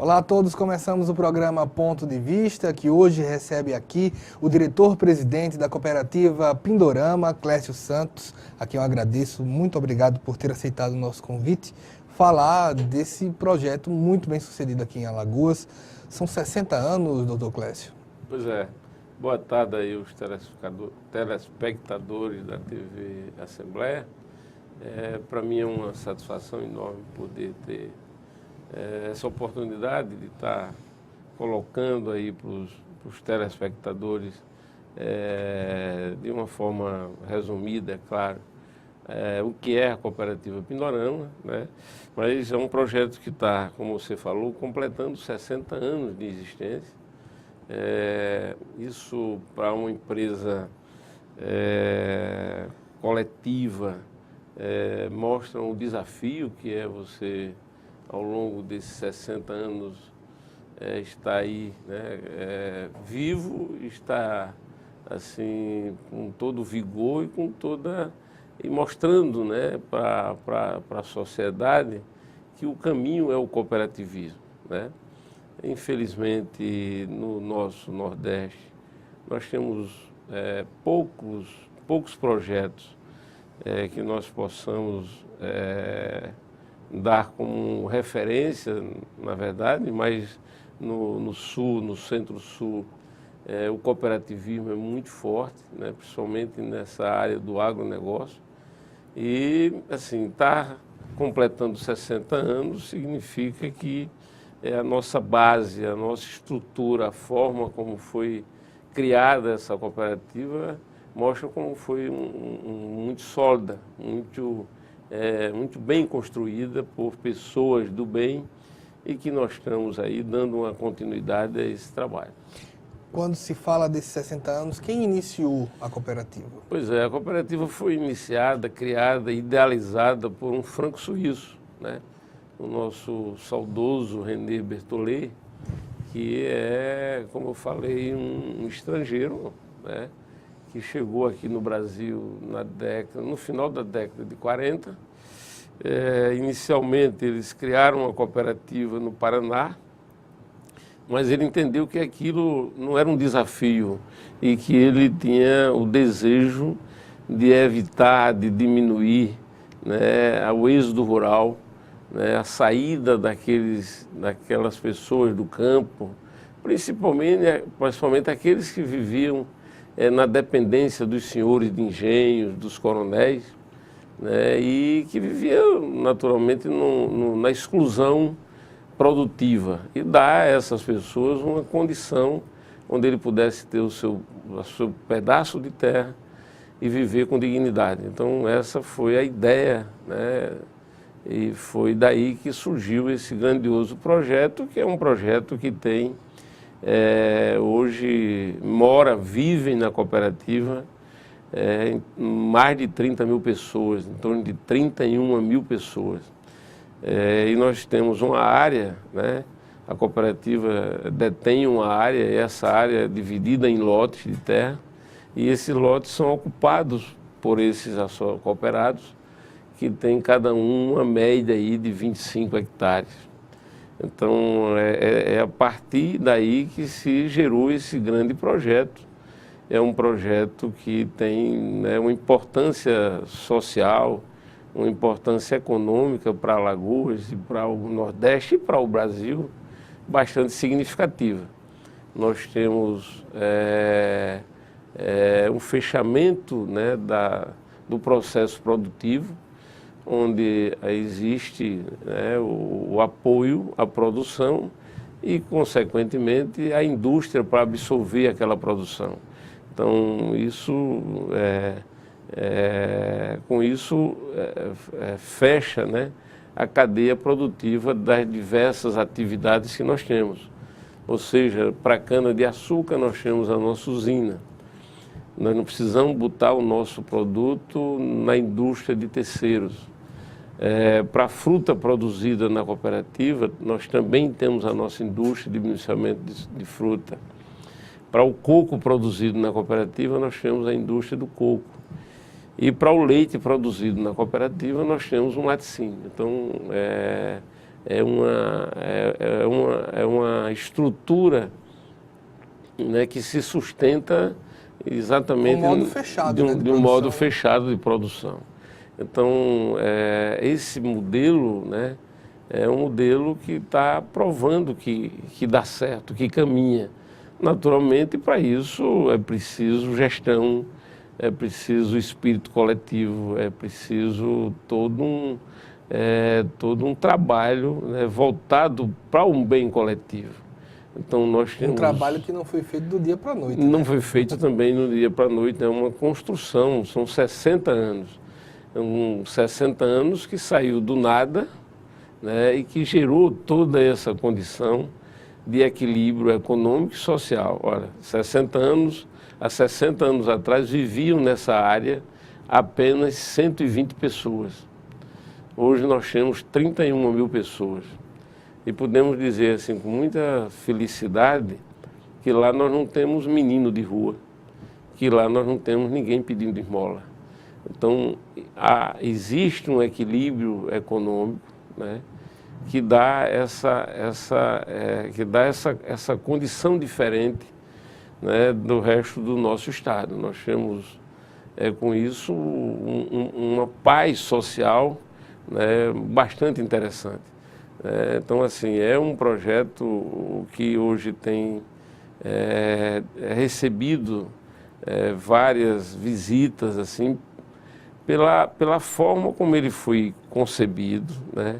Olá a todos, começamos o programa Ponto de Vista, que hoje recebe aqui o diretor-presidente da cooperativa Pindorama, Clécio Santos, a quem eu agradeço, muito obrigado por ter aceitado o nosso convite, falar desse projeto muito bem sucedido aqui em Alagoas. São 60 anos, doutor Clécio. Pois é. Boa tarde aí os telespectadores da TV Assembleia. Para mim é uma satisfação enorme poder ter essa oportunidade de estar colocando aí para os telespectadores, de uma forma resumida, é claro, o que é a Cooperativa Pindorama, né? Mas é um projeto que está, como você falou, completando 60 anos de existência. Isso para uma empresa coletiva mostra um desafio que é você, ao longo desses 60 anos, estar aí, né, vivo, estar assim, com todo o vigor e mostrando, né, para a sociedade que o caminho é o cooperativismo, né? Infelizmente, no nosso Nordeste, nós temos poucos projetos que nós possamos dar como referência, na verdade, mas no Sul, no Centro-Sul, o cooperativismo é muito forte, né, principalmente nessa área do agronegócio. E, assim, estar completando 60 anos significa que a nossa base, a nossa estrutura, a forma como foi criada essa cooperativa, mostra como foi muito sólida, muito bem construída por pessoas do bem e que nós estamos aí dando uma continuidade a esse trabalho. Quando se fala desses 60 anos, quem iniciou a cooperativa? Pois é, a cooperativa foi iniciada, criada, idealizada por um franco-suíço, né? O nosso saudoso René Berthollet, que é, como eu falei, um estrangeiro, né, que chegou aqui no Brasil no final da década de 40. Inicialmente eles criaram uma cooperativa no Paraná, mas ele entendeu que aquilo não era um desafio e que ele tinha o desejo de evitar, de diminuir, né, o êxodo rural, né, a saída daquelas pessoas do campo, principalmente aqueles que viviam na dependência dos senhores de engenhos, dos coronéis, né, e que viviam naturalmente na exclusão produtiva, e dar a essas pessoas uma condição onde ele pudesse ter o seu pedaço de terra e viver com dignidade. Então essa foi a ideia, né? E foi daí que surgiu esse grandioso projeto, que é um projeto que tem, hoje, vivem na cooperativa, mais de 30 mil pessoas, em torno de 31 mil pessoas. E nós temos uma área, né? A cooperativa detém uma área, e essa área é dividida em lotes de terra, e esses lotes são ocupados por esses cooperados, que tem cada um uma média aí de 25 hectares. Então, é a partir daí que se gerou esse grande projeto. É um projeto que tem, né, uma importância social, uma importância econômica para Alagoas e para o Nordeste e para o Brasil bastante significativa. Nós temos um fechamento, né, do processo produtivo, onde existe, né, o apoio à produção e, consequentemente, a indústria para absorver aquela produção. Então, com isso fecha, né, a cadeia produtiva das diversas atividades que nós temos. Ou seja, para a cana-de-açúcar nós temos a nossa usina. Nós não precisamos botar o nosso produto na indústria de terceiros. Para a fruta produzida na cooperativa, nós também temos a nossa indústria de beneficiamento de fruta. Para o coco produzido na cooperativa, nós temos a indústria do coco. E para o leite produzido na cooperativa, nós temos um laticínio. Então, é uma estrutura, né, que se sustenta exatamente um modo fechado, né, de um modo fechado de produção. Então, esse modelo, né, é um modelo que está provando que dá certo, que caminha. Naturalmente, para isso é preciso gestão, é preciso espírito coletivo, é preciso todo um trabalho, né, voltado para um bem coletivo. Então, nós temos... Um trabalho que não foi feito do dia para a noite. Não, né? foi feito também do dia para a noite, é uma construção, são 60 anos. 60 anos que saiu do nada, né, e que gerou toda essa condição de equilíbrio econômico e social. Olha, há 60 anos atrás viviam nessa área apenas 120 pessoas. Hoje nós temos 31 mil pessoas. E podemos dizer assim, com muita felicidade, que lá nós não temos menino de rua, que lá nós não temos ninguém pedindo esmola. Então, existe um equilíbrio econômico, né, que dá essa condição diferente, né, do resto do nosso estado. Nós temos, com isso, uma paz social, né, bastante interessante. Então, assim, é um projeto que hoje tem recebido várias visitas, assim, pela forma como ele foi concebido, né,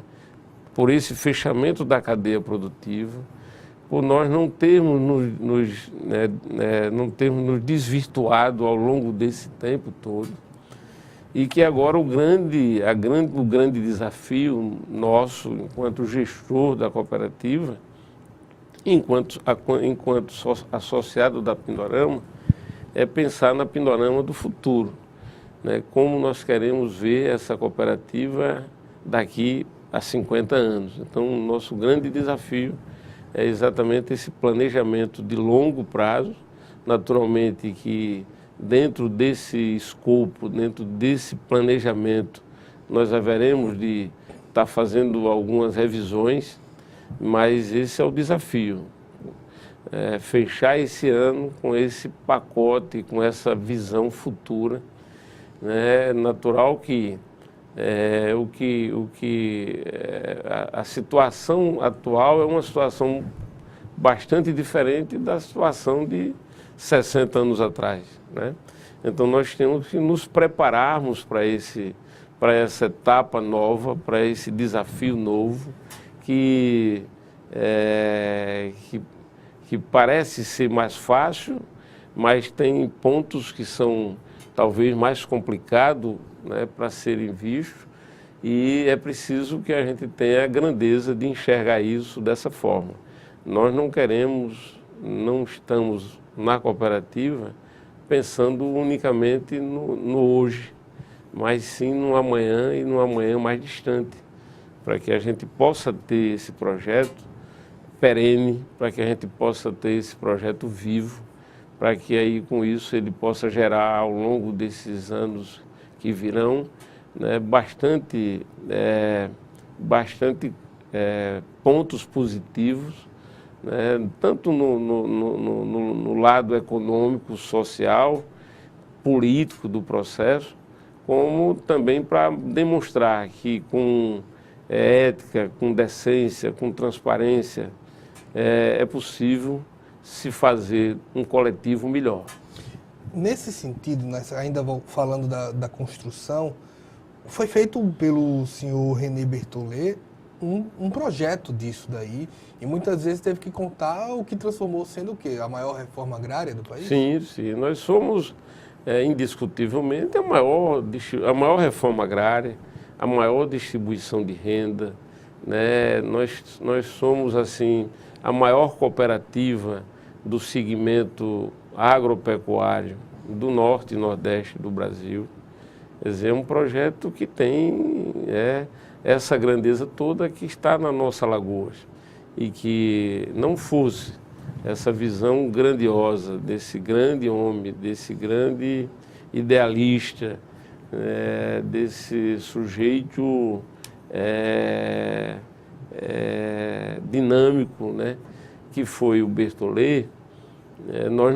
por esse fechamento da cadeia produtiva, por nós não termos nos desvirtuado ao longo desse tempo todo, e que agora o grande desafio nosso, enquanto gestor da cooperativa, enquanto associado da Pindorama, é pensar na Pindorama do futuro, né? Como nós queremos ver essa cooperativa daqui a 50 anos. Então, o nosso grande desafio é exatamente esse planejamento de longo prazo, naturalmente que dentro desse escopo, dentro desse planejamento, nós haveremos de estar fazendo algumas revisões, mas esse é o desafio. Fechar esse ano com esse pacote, com essa visão futura. É natural que a situação atual é uma situação bastante diferente da situação de 60 anos atrás, né? Então nós temos que nos prepararmos para essa etapa nova, para esse desafio novo que parece ser mais fácil, mas tem pontos que são talvez mais complicados, né, para serem vistos, e é preciso que a gente tenha a grandeza de enxergar isso dessa forma. Nós não estamos na cooperativa pensando unicamente no hoje, mas sim no amanhã e no amanhã mais distante, para que a gente possa ter esse projeto perene, para que a gente possa ter esse projeto vivo, para que aí com isso ele possa gerar ao longo desses anos que virão, né, bastante pontos positivos, né, tanto no lado econômico, social, político do processo, como também para demonstrar que com ética, com decência, com transparência, é possível se fazer um coletivo melhor. Nesse sentido, nós ainda falando da construção, foi feito pelo senhor René Berthollet um projeto disso daí, e muitas vezes teve que contar o que transformou sendo o quê? A maior reforma agrária do país? Sim, sim. Nós somos, indiscutivelmente, a maior reforma agrária, a maior distribuição de renda, né? Nós somos, assim, a maior cooperativa do segmento agropecuário do norte e nordeste do Brasil. Quer dizer, é um projeto que tem essa grandeza toda que está na nossa Alagoas, e que não fosse essa visão grandiosa desse grande homem, desse grande idealista, desse sujeito dinâmico, né, que foi o Bertollet, nós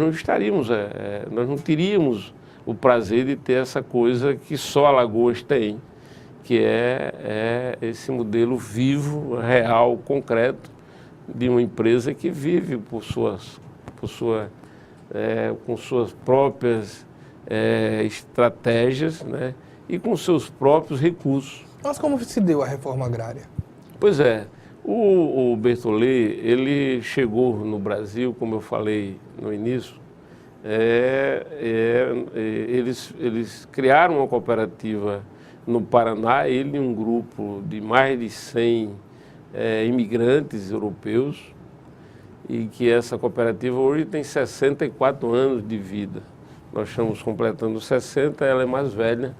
não teríamos o prazer de ter essa coisa que só Alagoas tem, que é esse modelo vivo, real, concreto, de uma empresa que vive com suas próprias estratégias, né, e com seus próprios recursos. Mas como se deu a reforma agrária? Pois é, o Bertollet, ele chegou no Brasil, como eu falei no início, eles criaram uma cooperativa no Paraná, ele e um grupo de mais de 100 imigrantes europeus, e que essa cooperativa hoje tem 64 anos de vida. Nós estamos completando 60, ela é mais velha,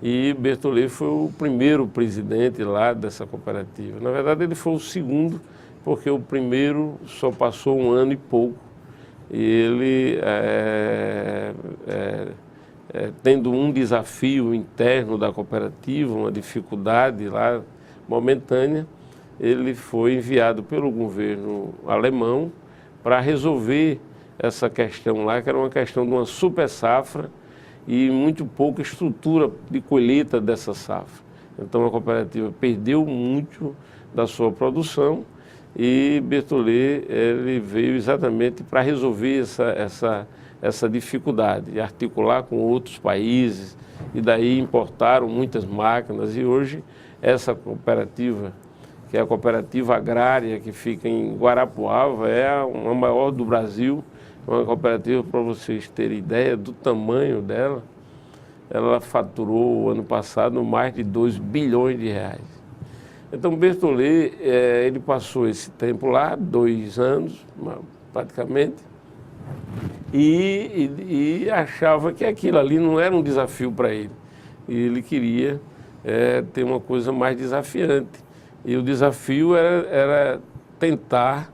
e Bertollet foi o primeiro presidente lá dessa cooperativa. Na verdade, ele foi o segundo, porque o primeiro só passou 1 ano e pouco, e ele, tendo um desafio interno da cooperativa, uma dificuldade lá momentânea, ele foi enviado pelo governo alemão para resolver essa questão lá, que era uma questão de uma super safra e muito pouca estrutura de colheita dessa safra. Então a cooperativa perdeu muito da sua produção e Bertollet ele veio exatamente para resolver essa dificuldade, e articular com outros países, e daí importaram muitas máquinas, e hoje essa cooperativa, que é a cooperativa agrária que fica em Guarapuava, é a maior do Brasil, uma cooperativa, para vocês terem ideia do tamanho dela, ela faturou ano passado mais de 2 bilhões de reais. Então Bertollet, ele passou esse tempo lá, 2 anos praticamente, e achava que aquilo ali não era um desafio para ele. E ele queria ter uma coisa mais desafiante. E o desafio era tentar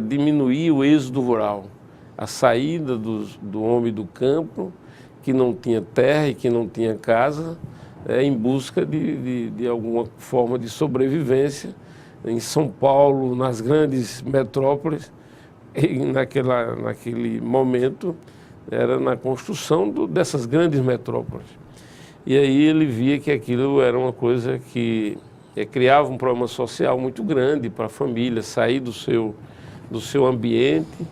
diminuir o êxodo rural, a saída do homem do campo, que não tinha terra e que não tinha casa, em busca de alguma forma de sobrevivência em São Paulo, nas grandes metrópoles. E naquele momento era na construção dessas grandes metrópoles. E aí ele via que aquilo era uma coisa que criava um problema social muito grande para a família, sair do seu ambiente,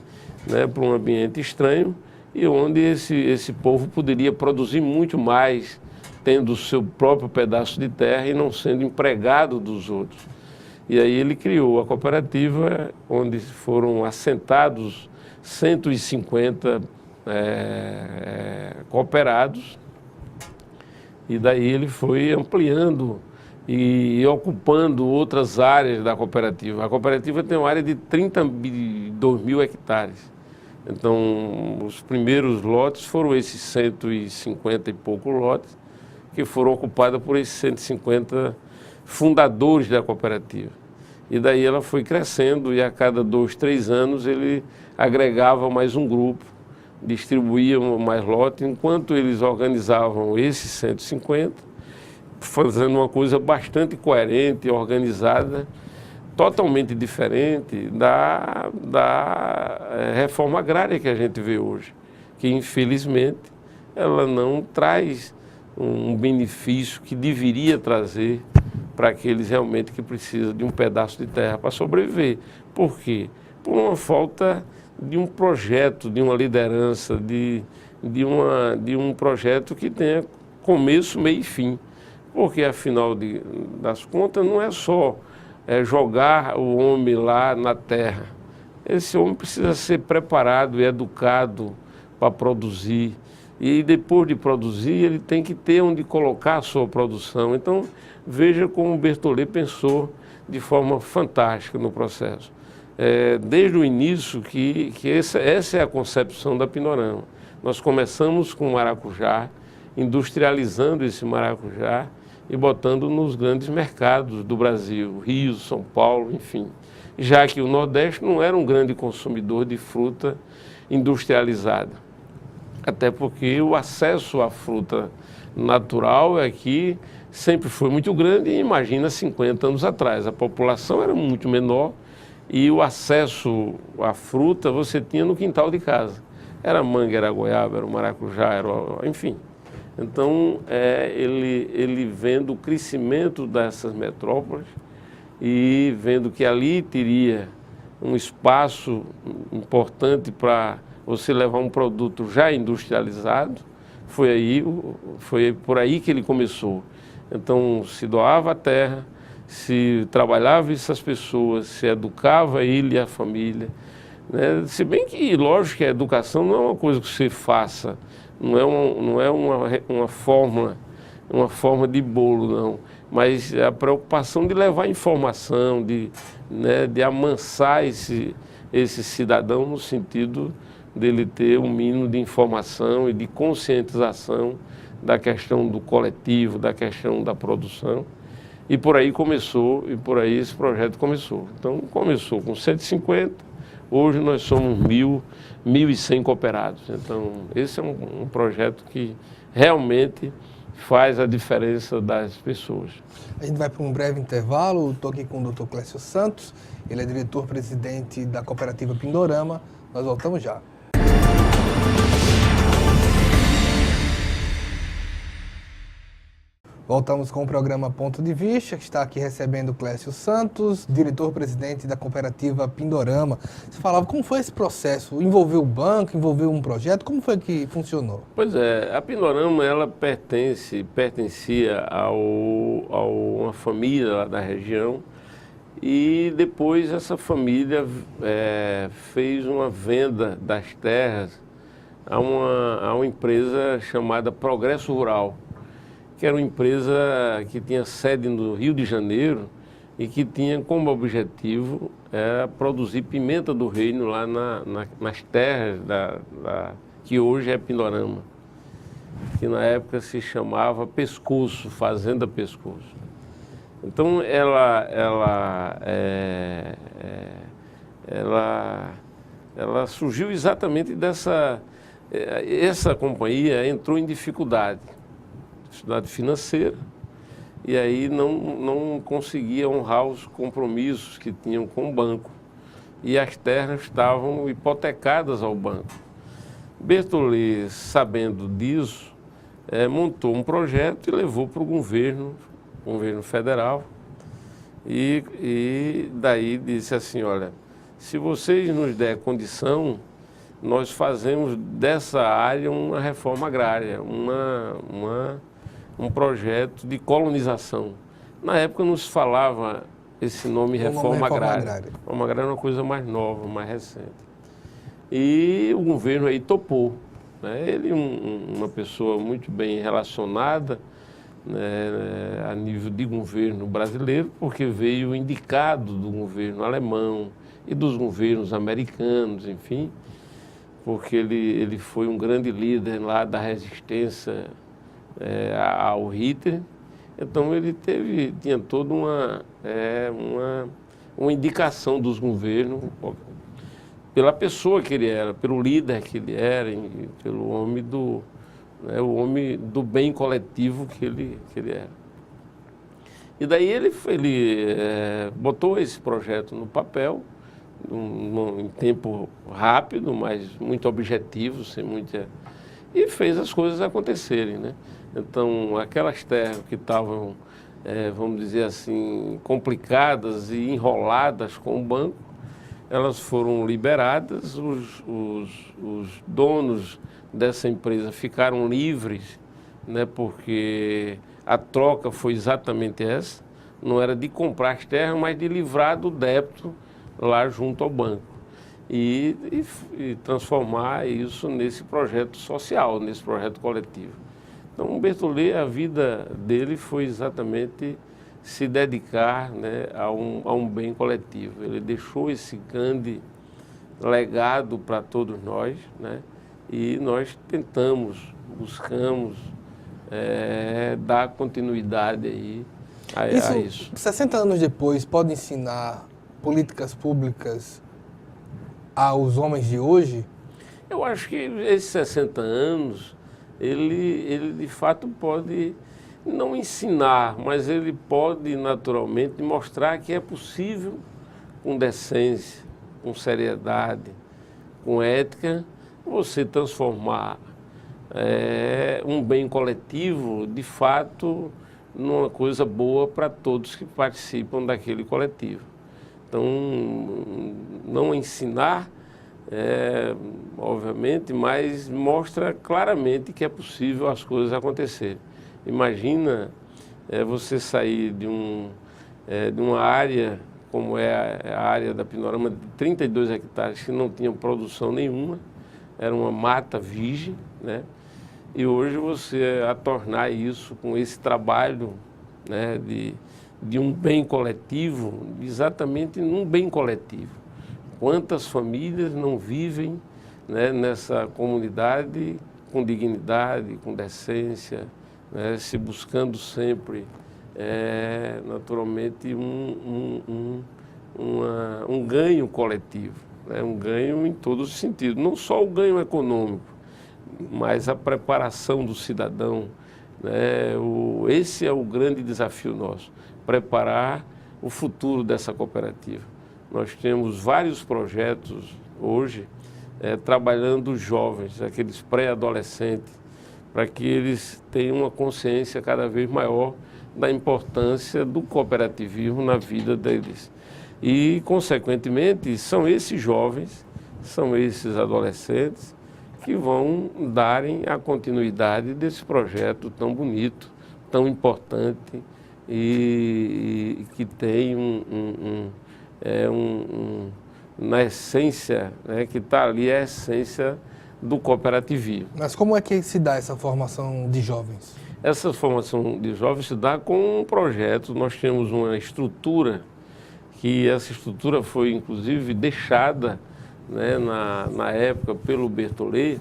né, para um ambiente estranho, e onde esse povo poderia produzir muito mais, tendo o seu próprio pedaço de terra e não sendo empregado dos outros. E aí ele criou a cooperativa, onde foram assentados 150 cooperados, e daí ele foi ampliando e ocupando outras áreas da cooperativa. A cooperativa tem uma área de 32 mil hectares. Então, os primeiros lotes foram esses 150 e poucos lotes, que foram ocupados por esses 150 fundadores da cooperativa. E daí ela foi crescendo, e a cada 2, 3 anos ele agregava mais um grupo, distribuía mais lotes, enquanto eles organizavam esses 150, fazendo uma coisa bastante coerente, organizada, totalmente diferente da reforma agrária que a gente vê hoje, que infelizmente ela não traz um benefício que deveria trazer para aqueles realmente que precisam de um pedaço de terra para sobreviver. Por quê? Por uma falta de um projeto, de uma liderança, de um projeto que tenha começo, meio e fim. Porque, afinal das contas, não é só jogar o homem lá na terra. Esse homem precisa ser preparado e educado para produzir. E depois de produzir, ele tem que ter onde colocar a sua produção. Então, veja como o Bertollet pensou de forma fantástica no processo. Desde o início, que essa é a concepção da Pindorama. Nós começamos com o maracujá, industrializando esse maracujá e botando nos grandes mercados do Brasil, Rio, São Paulo, enfim. Já que o Nordeste não era um grande consumidor de fruta industrializada. Até porque o acesso à fruta natural é que sempre foi muito grande, e imagina 50 anos atrás, a população era muito menor e o acesso à fruta você tinha no quintal de casa. Era manga, era goiaba, era maracujá, enfim. Então, ele vendo o crescimento dessas metrópoles e vendo que ali teria um espaço importante para você levar um produto já industrializado, foi por aí que ele começou. Então, se doava a terra, se trabalhava essas pessoas, se educava ele e a família, né? Se bem que, lógico, que a educação não é uma coisa que você faça, não é uma forma de bolo, não. Mas a preocupação de levar informação, de amansar esse cidadão no sentido dele ter um mínimo de informação e de conscientização da questão do coletivo, da questão da produção. E por aí esse projeto começou. Então, começou com 150, hoje nós somos 1.100 cooperados. Então, esse é um projeto que realmente faz a diferença das pessoas. A gente vai para um breve intervalo. Estou aqui com o Dr. Clécio Santos, ele é diretor-presidente da Cooperativa Pindorama. Nós voltamos já. Voltamos com o programa Ponto de Vista, que está aqui recebendo o Clécio Santos, diretor-presidente da Cooperativa Pindorama. Você falava, como foi esse processo? Envolveu o banco, envolveu um projeto? Como foi que funcionou? Pois é, a Pindorama, ela pertencia a uma família lá da região, e depois essa família fez uma venda das terras a uma empresa chamada Progresso Rural, que era uma empresa que tinha sede no Rio de Janeiro e que tinha como objetivo produzir pimenta do reino lá nas terras que hoje é Pindorama, que na época se chamava Pescoço, Fazenda Pescoço. Então ela surgiu exatamente essa companhia entrou em dificuldade financeira, e aí não conseguia honrar os compromissos que tinham com o banco, e as terras estavam hipotecadas ao banco. Bertollet, sabendo disso, montou um projeto e levou para o governo federal, e daí disse assim, olha, se vocês nos der condição, nós fazemos dessa área uma reforma agrária, um projeto de colonização. Na época não se falava esse nome reforma agrária. Reforma agrária é uma coisa mais nova, mais recente. E o governo aí topou, né? Ele uma pessoa muito bem relacionada, né, a nível de governo brasileiro, porque veio indicado do governo alemão e dos governos americanos, enfim, porque ele foi um grande líder lá da resistência ao Hitler. Então ele tinha toda uma indicação dos governos pela pessoa que ele era, pelo líder que ele era, e pelo homem o homem do bem coletivo que ele era. E daí ele botou esse projeto no papel, em tempo rápido, mas muito objetivo, e fez as coisas acontecerem, né? Então, aquelas terras que estavam, vamos dizer assim, complicadas e enroladas com o banco, elas foram liberadas, os donos dessa empresa ficaram livres, né, porque a troca foi exatamente essa, não era de comprar as terras, mas de livrar do débito lá junto ao banco e transformar isso nesse projeto social, nesse projeto coletivo. Então, o Bertollet, a vida dele foi exatamente se dedicar, né, a um bem coletivo. Ele deixou esse grande legado para todos nós, né, e nós buscamos dar continuidade aí a isso. 60 anos depois, pode ensinar políticas públicas aos homens de hoje? Eu acho que esses 60 anos ele de fato pode não ensinar, mas ele pode naturalmente mostrar que é possível, com decência, com seriedade, com ética, você transformar um bem coletivo, de fato, numa coisa boa para todos que participam daquele coletivo. Então, não ensinar, obviamente, mas mostra claramente que é possível as coisas acontecerem. Imagina você sair de uma área, como é a área da Pindorama, de 32 hectares, que não tinham produção nenhuma, era uma mata virgem, né? E hoje você a tornar isso com esse trabalho, né, de um bem coletivo, exatamente num bem coletivo. Quantas famílias não vivem, né, nessa comunidade com dignidade, com decência, né, se buscando sempre, naturalmente, um ganho coletivo, né, um ganho em todos os sentidos, não só o ganho econômico, mas a preparação do cidadão, né? Esse é o grande desafio nosso, preparar o futuro dessa cooperativa. Nós temos vários projetos hoje trabalhando os jovens, aqueles pré-adolescentes, para que eles tenham uma consciência cada vez maior da importância do cooperativismo na vida deles. E, consequentemente, são esses jovens, são esses adolescentes que vão darem a continuidade desse projeto tão bonito, tão importante e que tem na essência, né, que está ali a essência do cooperativismo. Mas como é que se dá essa formação de jovens? Essa formação de jovens se dá com um projeto. Nós temos uma estrutura, que essa estrutura foi inclusive deixada, né, na época pelo Bertollet,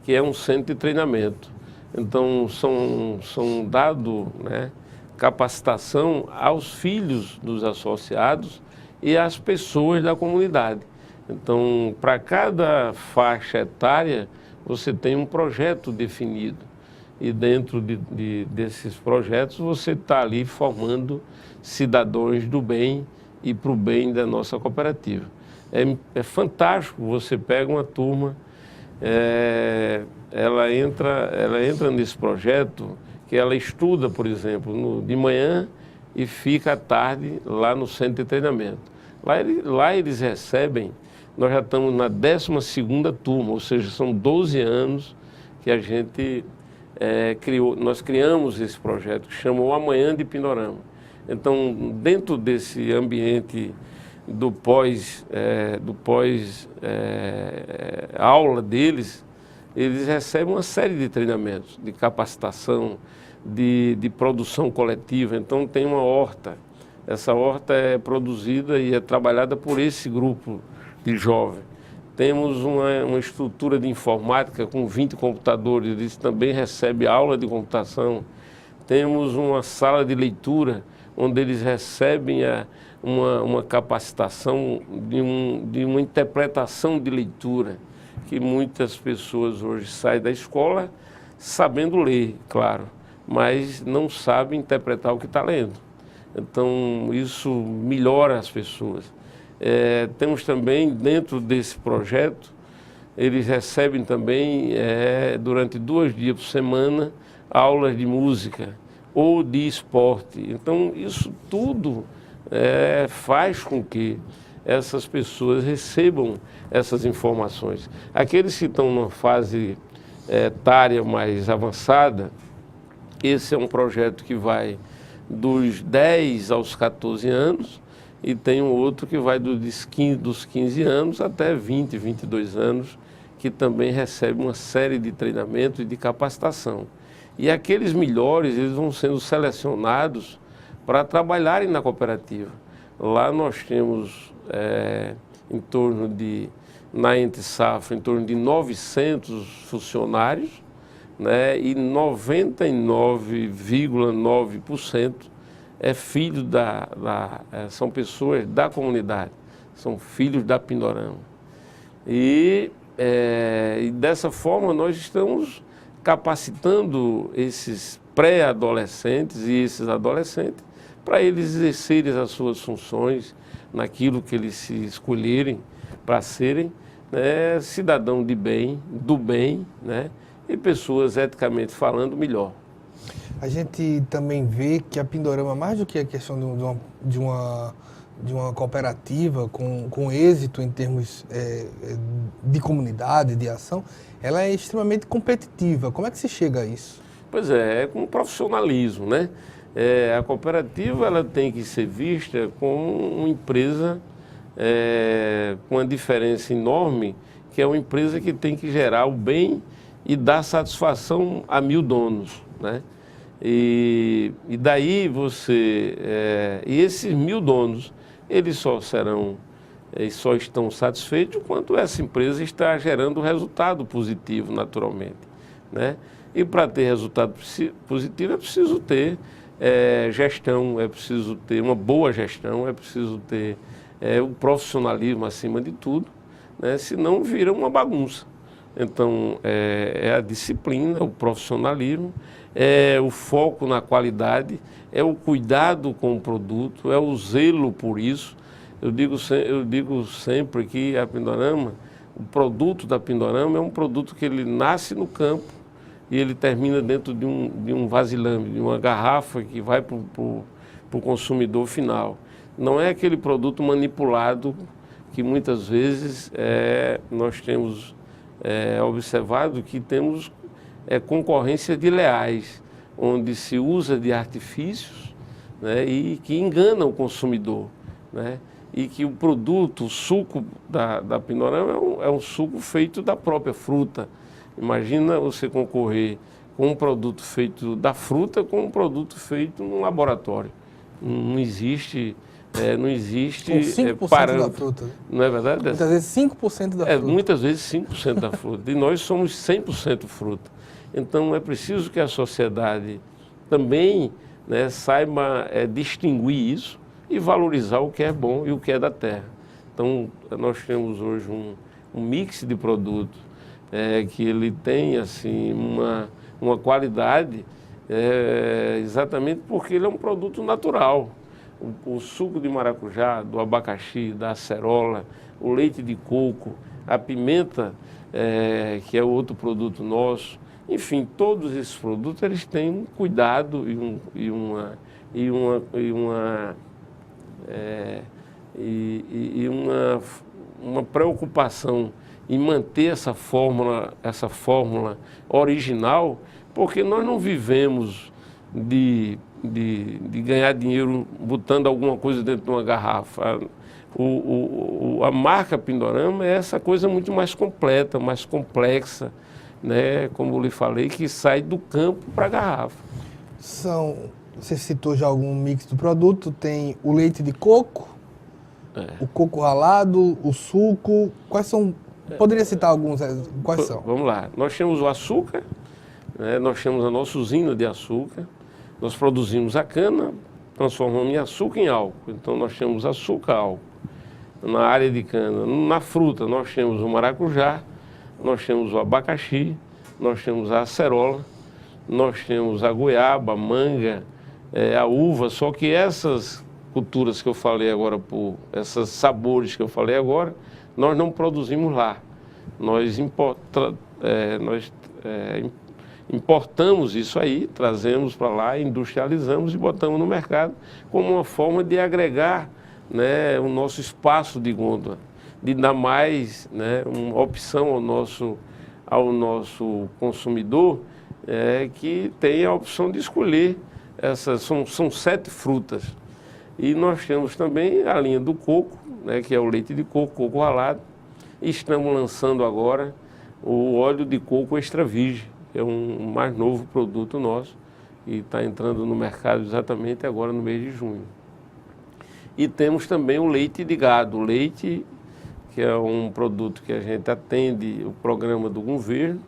que é um centro de treinamento. Então são dado, né, capacitação aos filhos dos associados e às pessoas da comunidade. Então, para cada faixa etária, você tem um projeto definido. E dentro desses projetos, você está ali formando cidadãos do bem e para o bem da nossa cooperativa. É fantástico, você pega uma turma, ela entra nesse projeto, que ela estuda, por exemplo, de manhã e fica à tarde lá no centro de treinamento. Lá eles recebem, nós já estamos na 12ª turma, ou seja, são 12 anos que a gente nós criamos esse projeto, que chama o Amanhã de Pindorama. Então, dentro desse ambiente do aula deles, eles recebem uma série de treinamentos, de capacitação, de produção coletiva. Então tem uma horta, essa horta é produzida e é trabalhada por esse grupo de jovens. Temos uma estrutura de informática com 20 computadores, eles também recebem aula de computação. Temos uma sala de leitura, onde eles recebem uma capacitação de uma interpretação de leitura, que muitas pessoas hoje saem da escola sabendo ler, claro, mas não sabem interpretar o que está lendo. Então, isso melhora as pessoas. Temos também, dentro desse projeto, eles recebem também, durante 2 dias por semana, aulas de música ou de esporte. Então, isso tudo faz com que essas pessoas recebam essas informações. Aqueles que estão numa fase etária mais avançada, esse é um projeto que vai dos 10 aos 14 anos e tem um outro que vai dos 15 anos até 20, 22 anos, que também recebe uma série de treinamentos e de capacitação. E aqueles melhores, eles vão sendo selecionados para trabalharem na cooperativa. Lá nós temos em torno de, na Ente Safra, em torno de 900 funcionários, né, e 99,9% filho são pessoas da comunidade, são filhos da Pindorama. E dessa forma nós estamos capacitando esses pré-adolescentes e esses adolescentes para eles exercerem as suas funções naquilo que eles se escolherem para serem, né, cidadão de bem, do bem, né, e pessoas eticamente falando melhor. A gente também vê que a Pindorama, mais do que a questão de uma cooperativa com êxito em termos de comunidade, de ação, ela é extremamente competitiva. Como é que se chega a isso? Pois é com profissionalismo, né? A cooperativa ela tem que ser vista como uma empresa com uma diferença enorme, que é uma empresa que tem que gerar o bem e dar satisfação a 1000 donos, né? E daí e esses 1000 donos, eles só estão satisfeitos quando essa empresa está gerando resultado positivo naturalmente, né? E para ter resultado positivo é preciso ter gestão, é preciso ter uma boa gestão, é preciso ter o profissionalismo acima de tudo, né? Senão vira uma bagunça. Então, é a disciplina, o profissionalismo, é o foco na qualidade, é o cuidado com o produto, é o zelo por isso. Eu digo sempre que a Pindorama, o produto da Pindorama é um produto que ele nasce no campo e ele termina dentro de um vasilhame, de uma garrafa que vai para o consumidor final. Não é aquele produto manipulado que muitas vezes nós temos observado que temos concorrência de leais, onde se usa de artifícios, né, e que engana o consumidor, né, e que o produto, o suco da Pindorama é um suco feito da própria fruta. Imagina você concorrer com um produto feito da fruta com um produto feito num laboratório. Não existe Com 5% parâmetro. da fruta. Não é verdade? Muitas vezes 5% da fruta. Muitas vezes 5% da fruta. E nós somos 100% fruta. Então é preciso que a sociedade também, né, saiba distinguir isso e valorizar o que é bom e o que é da terra. Então nós temos hoje um mix de produtos que ele tem assim, uma qualidade exatamente porque ele é um produto natural. O suco de maracujá, do abacaxi, da acerola, o leite de coco, a pimenta, que é outro produto nosso. Enfim, todos esses produtos eles têm um cuidado e uma preocupação em manter essa fórmula original, porque nós não vivemos de ganhar dinheiro botando alguma coisa dentro de uma garrafa. A marca Pindorama é essa coisa muito mais completa, mais complexa, né? Como eu lhe falei, que sai do campo para a garrafa. Você citou já algum mix do produto, tem o leite de coco, o coco ralado, o suco, quais são? Poderia citar alguns, quais são? Vamos lá, nós temos o açúcar, né? Nós temos a nossa usina de açúcar, nós produzimos a cana, transformamos em açúcar em álcool, então nós temos açúcar, álcool. Na área de cana, na fruta, nós temos o maracujá, nós temos o abacaxi, nós temos a acerola, nós temos a goiaba, a manga, a uva, só que essas culturas que eu falei agora, esses sabores que eu falei agora, nós não produzimos lá. Nós importamos isso aí, trazemos para lá, industrializamos e botamos no mercado como uma forma de agregar, né, o nosso espaço de gôndola, de dar mais, né, uma opção ao nosso consumidor que tem a opção de escolher. São 7 frutas. E nós temos também a linha do coco, né, que é o leite de coco, coco ralado. E estamos lançando agora o óleo de coco extra virgem, que é um mais novo produto nosso e está entrando no mercado exatamente agora no mês de junho. E temos também o leite de gado, o leite que é um produto que a gente atende o programa do governo,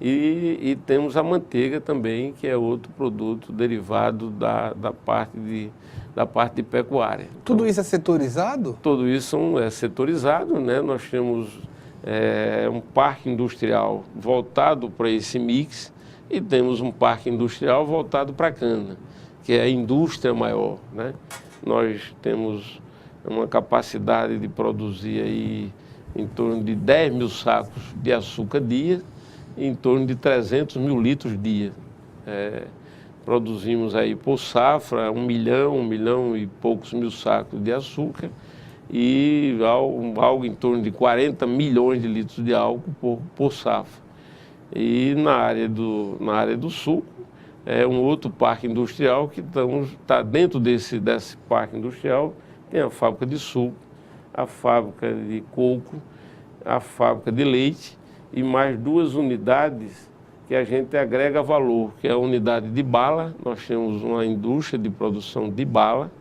e temos a manteiga também, que é outro produto derivado da parte de pecuária. Tudo isso é setorizado? Tudo isso é setorizado, né? Nós temos um parque industrial voltado para esse mix, e temos um parque industrial voltado para a cana, que é a indústria maior, né? Nós temos uma capacidade de produzir aí em torno de 10 mil sacos de açúcar dia e em torno de 300 mil litros dia. Produzimos aí por safra 1 milhão e poucos mil sacos de açúcar e algo em torno de 40 milhões de litros de álcool por safra. E na área do suco, é um outro parque industrial que está dentro desse parque industrial, tem a fábrica de suco, a fábrica de coco, a fábrica de leite e mais 2 unidades que a gente agrega valor, que é a unidade de bala. Nós temos uma indústria de produção de bala,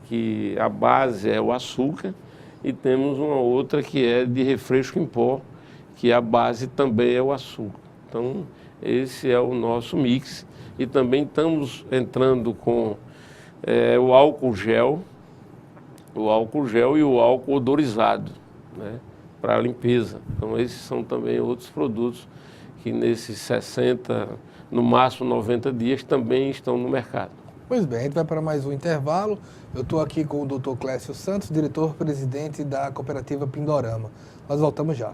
que a base é o açúcar, e temos uma outra que é de refresco em pó, que a base também é o açúcar. Então, esse é o nosso mix. E também estamos entrando com o álcool gel e o álcool odorizado, né, para limpeza. Então, esses são também outros produtos que nesses 60, no máximo 90 dias, também estão no mercado. Pois bem, a gente vai para mais um intervalo. Eu estou aqui com o Dr. Clécio Santos, diretor-presidente da cooperativa Pindorama. Nós voltamos já.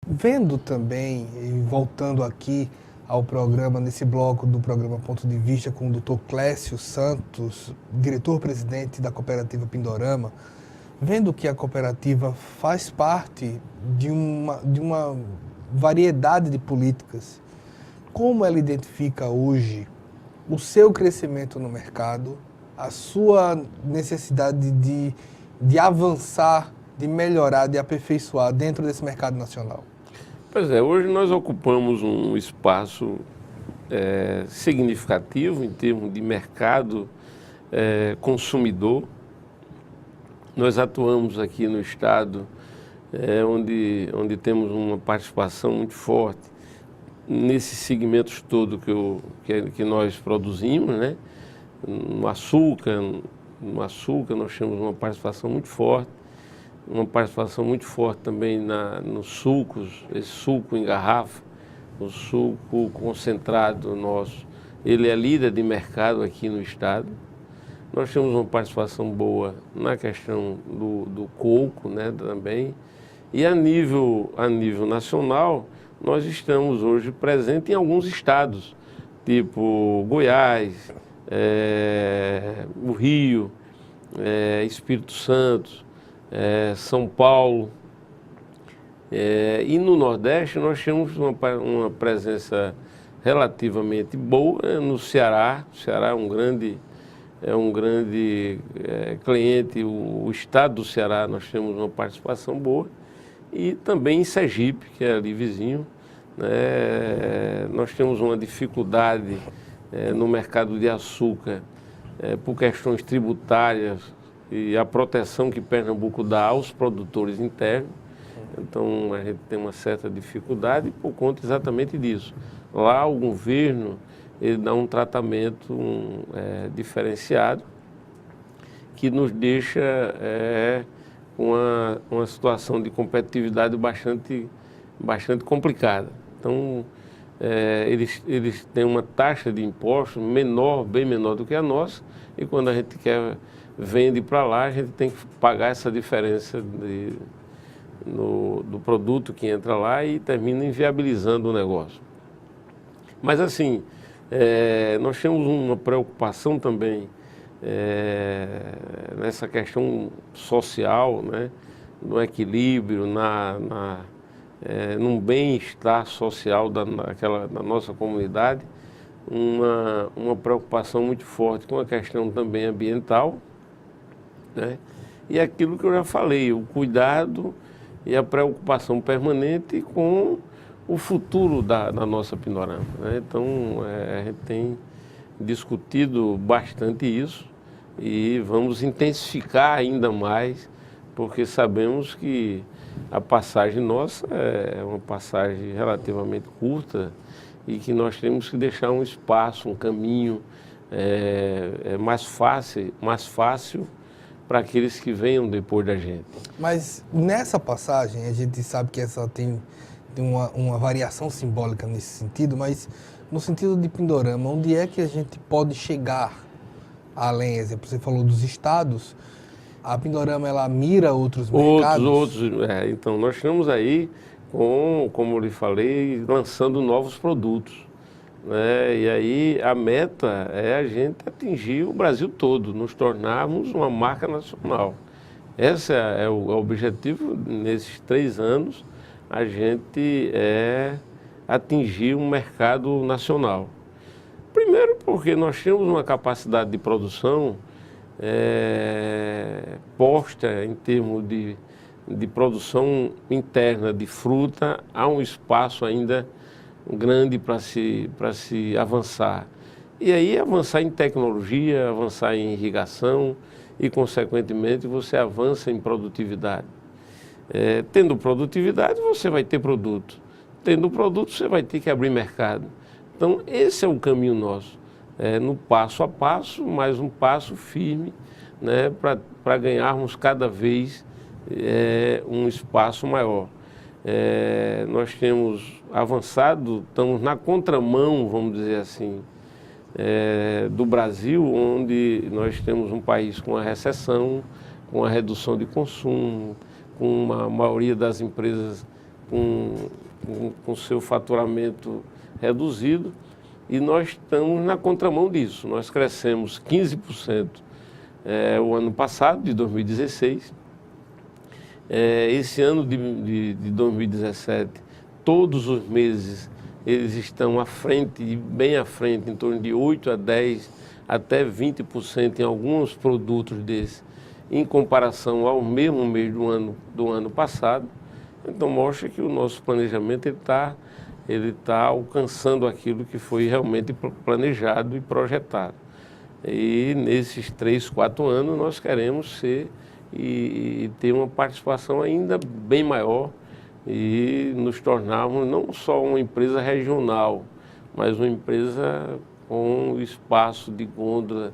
Vendo também, e voltando aqui ao programa, nesse bloco do programa Ponto de Vista com o Dr. Clécio Santos, diretor-presidente da cooperativa Pindorama, vendo que a cooperativa faz parte de uma variedade de políticas, como ela identifica hoje o seu crescimento no mercado, a sua necessidade de avançar, de melhorar, de aperfeiçoar dentro desse mercado nacional? Pois é, hoje nós ocupamos um espaço significativo em termos de mercado consumidor. Nós atuamos aqui no estado onde temos uma participação muito forte nesses segmentos todos que nós produzimos, né? No açúcar nós temos uma participação muito forte. Uma participação muito forte também nos sucos, esse suco em garrafa, o suco concentrado nosso, ele é líder de mercado aqui no estado. Nós temos uma participação boa na questão do coco, né, também. E a nível nacional, nós estamos hoje presentes em alguns estados, tipo Goiás, o Rio, Espírito Santo, São Paulo, e no Nordeste nós temos uma presença relativamente boa no Ceará. O Ceará é um grande cliente, o estado do Ceará nós temos uma participação boa, e também em Sergipe, que é ali vizinho, né, nós temos uma dificuldade no mercado de açúcar por questões tributárias e a proteção que Pernambuco dá aos produtores internos. Então a gente tem uma certa dificuldade por conta exatamente disso. Lá o governo ele dá um tratamento diferenciado que nos deixa com uma situação de competitividade bastante complicada. Então eles têm uma taxa de impostos bem menor do que a nossa, e quando a gente vende para lá, a gente tem que pagar essa diferença do produto que entra lá e termina inviabilizando o negócio. Mas assim, nós temos uma preocupação também nessa questão social, né, no equilíbrio, num bem-estar social da nossa comunidade, uma preocupação muito forte com a questão também ambiental, né? E aquilo que eu já falei, o cuidado e a preocupação permanente com o futuro da nossa Pindorama, né? Então, a gente tem discutido bastante isso e vamos intensificar ainda mais, porque sabemos que a passagem nossa é uma passagem relativamente curta e que nós temos que deixar um espaço, um caminho mais fácil para aqueles que venham depois da gente. Mas nessa passagem, a gente sabe que essa tem uma variação simbólica nesse sentido, mas no sentido de Pindorama, onde é que a gente pode chegar além? Exemplo, você falou dos estados, a Pindorama ela mira outros mercados? Então, nós estamos aí, como eu lhe falei, lançando novos produtos. Né? E aí a meta é a gente atingir o Brasil todo, nos tornarmos uma marca nacional. Esse é o objetivo nesses 3 anos, a gente atingir um mercado nacional. Primeiro porque nós temos uma capacidade de produção posta em termos de produção interna de fruta, há um espaço ainda grande para se avançar. E aí avançar em tecnologia, avançar em irrigação e, consequentemente, você avança em produtividade. Tendo produtividade, você vai ter produto. Tendo produto, você vai ter que abrir mercado. Então, esse é o caminho nosso. No passo a passo, mas um passo firme, né, para ganharmos cada vez um espaço maior. Nós temos avançado, estamos na contramão, vamos dizer assim, do Brasil, onde nós temos um país com a recessão, com a redução de consumo, com uma maioria das empresas com seu faturamento reduzido, e nós estamos na contramão disso. Nós crescemos 15% o ano passado, de 2016. Esse ano de 2017, todos os meses, eles estão à frente, bem à frente, em torno de 8 a 10, até 20% em alguns produtos desses, em comparação ao mesmo mês do ano passado. Então mostra que o nosso planejamento ele tá alcançando aquilo que foi realmente planejado e projetado. E nesses 3, 4 anos nós queremos ser e ter uma participação ainda bem maior e nos tornarmos não só uma empresa regional, mas uma empresa com espaço de gôndola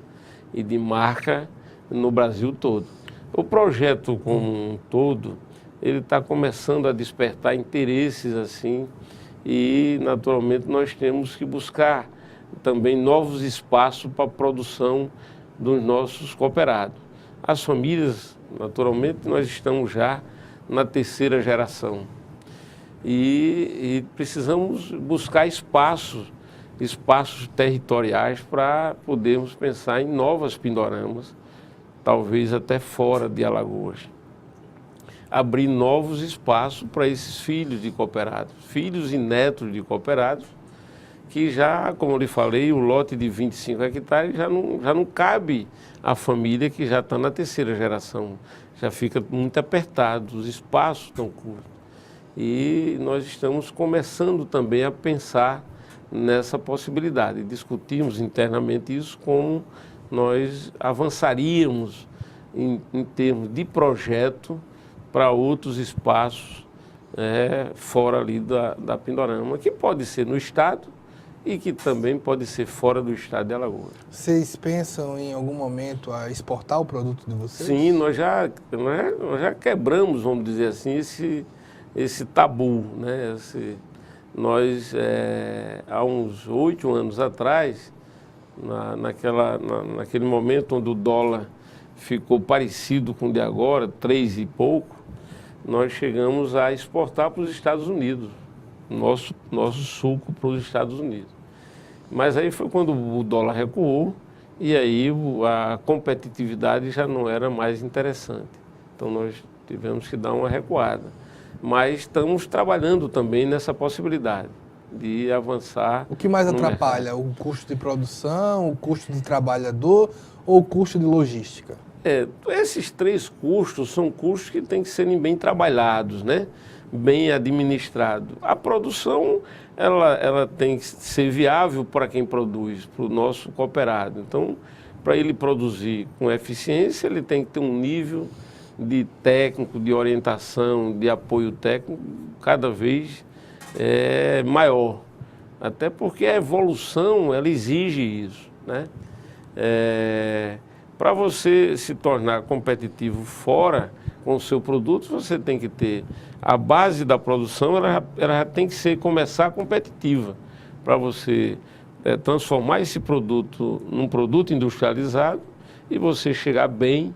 e de marca no Brasil todo. O projeto como um todo, ele está começando a despertar interesses assim e naturalmente nós temos que buscar também novos espaços para a produção dos nossos cooperados. As famílias, naturalmente, nós estamos já na 3ª geração e precisamos buscar espaços territoriais para podermos pensar em novas Pindoramas, talvez até fora de Alagoas. Abrir novos espaços para esses filhos de cooperados, filhos e netos de cooperados, que já, como eu lhe falei, o lote de 25 hectares já não cabe à família que já está na 3ª geração. Já fica muito apertado, os espaços estão curtos. E nós estamos começando também a pensar nessa possibilidade. Discutimos internamente isso, como nós avançaríamos em termos de projeto para outros espaços fora ali da Pindorama, que pode ser no estado e que também pode ser fora do estado de Alagoas. Vocês pensam em algum momento a exportar o produto de vocês? Sim, nós já quebramos, vamos dizer assim, esse tabu, né? Nós, há uns 8 anos atrás, naquele momento onde o dólar ficou parecido com o de agora, 3 e pouco, nós chegamos a exportar para os Estados Unidos, nosso suco para os Estados Unidos. Mas aí foi quando o dólar recuou e aí a competitividade já não era mais interessante. Então nós tivemos que dar uma recuada. Mas estamos trabalhando também nessa possibilidade de avançar. O que mais atrapalha? O custo de produção, o custo de trabalhador ou o custo de logística? Esses 3 custos são custos que têm que serem bem trabalhados, né? Bem administrados. A produção, ela tem que ser viável para quem produz, para o nosso cooperado. Então, para ele produzir com eficiência, ele tem que ter um nível de técnico, de orientação, de apoio técnico cada vez maior. Até porque a evolução, ela exige isso, né? Para você se tornar competitivo fora com o seu produto, você tem que ter a base da produção, ela já tem que começar competitiva, para você transformar esse produto num produto industrializado e você chegar bem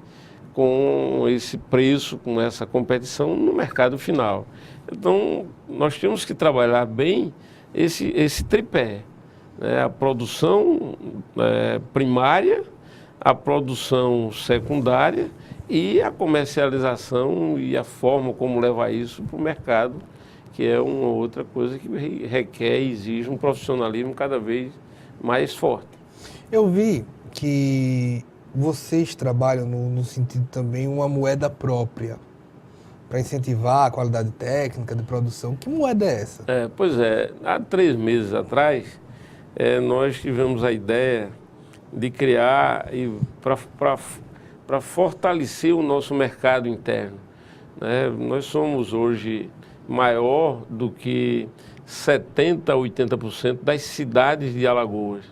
com esse preço, com essa competição no mercado final. Então, nós temos que trabalhar bem esse tripé, né? A produção primária, a produção secundária e a comercialização e a forma como levar isso para o mercado, que é uma outra coisa que requer e exige um profissionalismo cada vez mais forte. Eu vi que vocês trabalham no sentido também uma moeda própria, para incentivar a qualidade técnica de produção. Que moeda é essa? Pois é, há 3 meses atrás, nós tivemos a ideia de criar, para fortalecer o nosso mercado interno, né? Nós somos hoje maior do que 70% a 80% das cidades de Alagoas,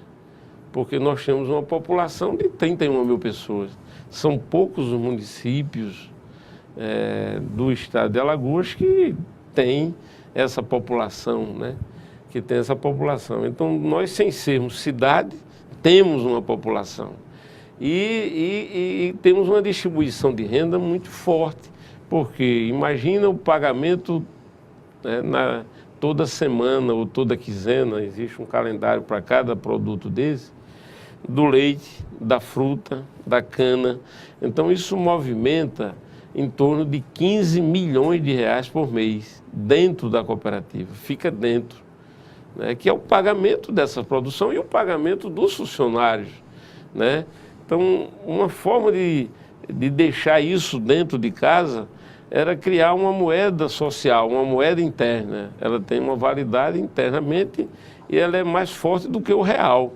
porque nós temos uma população de 31 mil pessoas. São poucos os municípios do estado de Alagoas que tem essa população, né? Que tem essa população. Então, nós, sem sermos cidade, temos uma população. E temos uma distribuição de renda muito forte, porque imagina o pagamento toda semana ou toda quinzena, existe um calendário para cada produto desse, do leite, da fruta, da cana. Então, isso movimenta em torno de 15 milhões de reais por mês dentro da cooperativa, fica dentro, né? Que é o pagamento dessa produção e o pagamento dos funcionários, né? Então, uma forma de deixar isso dentro de casa era criar uma moeda social, uma moeda interna. Ela tem uma validade internamente e ela é mais forte do que o real,